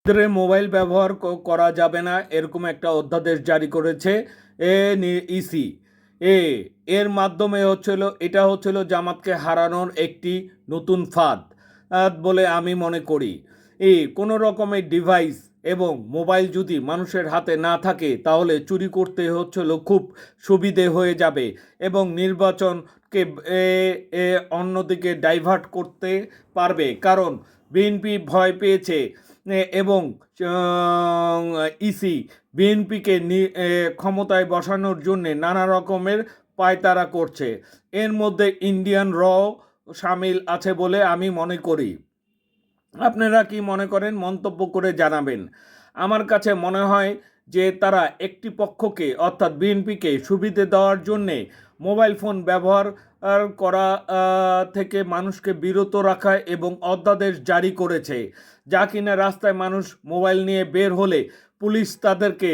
ক্ষেত্রে মোবাইল ব্যবহার করা যাবে না এরকম একটা অধ্যাদেশ জারি করেছে ইসি। এ এর মাধ্যমে এটা হচ্ছিল জামাতকে হারানোর একটি নতুন ফাঁদ বলে আমি মনে করি। কোনো রকমের ডিভাইস এবং মোবাইল যদি মানুষের হাতে না থাকে তাহলে চুরি করতে খুব সুবিধে হয়ে যাবে এবং নির্বাচনকে অন্যদিকে ডাইভার্ট করতে পারবে। কারণ বিএনপি ভয় পেয়েছে এবং ইসি বিএনপিকে ক্ষমতায় বসানোর জন্য নানা রকমের পায়তারা করছে। এর মধ্যে ইন্ডিয়ান সামিল আছে বলে আমি মনে করি। আপনারা কি মনে করেন মন্তব্য করে জানাবেন। আমার কাছে মনে হয় যে তারা একটি পক্ষকে অর্থাৎ বিএনপিকে সুবিধে দেওয়ার জন্যে মোবাইল ফোন ব্যবহার করা থেকে মানুষকে বিরত রাখা এবং অধ্যাদেশ জারি করেছে, যা কিনা রাস্তায় মানুষ মোবাইল নিয়ে বের হলে পুলিশ তাদেরকে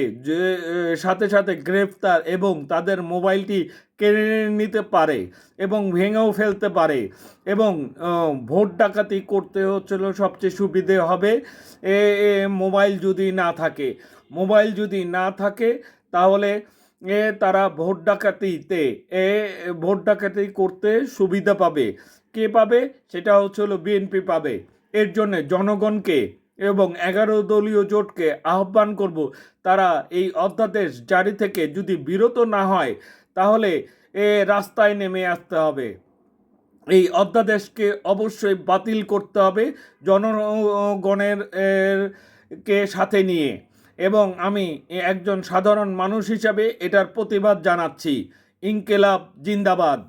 সাথে সাথে গ্রেফতার এবং তাদের মোবাইলটি কেড়ে নিতে পারে এবং ভেঙেও ফেলতে পারে এবং ভোট ডাকাতি করতে সবচেয়ে সুবিধে হবে মোবাইল যদি না থাকে। মোবাইল যদি না থাকে তাহলে তারা ভোট ডাকাতি করতে সুবিধা পাবে। কে পাবে? সেটা বিএনপি পাবে। এর জন্য জনগণকে এবং 11 দলীয় জোটকে আহ্বান করব, তারা এই অধ্যাদেশ জারি থেকে যদি বিরত না হয় তাহলে রাস্তায় নেমে আসতে হবে। এই অধ্যাদেশকে অবশ্যই বাতিল করতে হবে জনগণের কে সাথে নিয়ে, এবং আমি একজন সাধারণ মানুষ হিসাবে এটার প্রতিবাদ জানাচ্ছি। ইনকিলাব জিন্দাবাদ।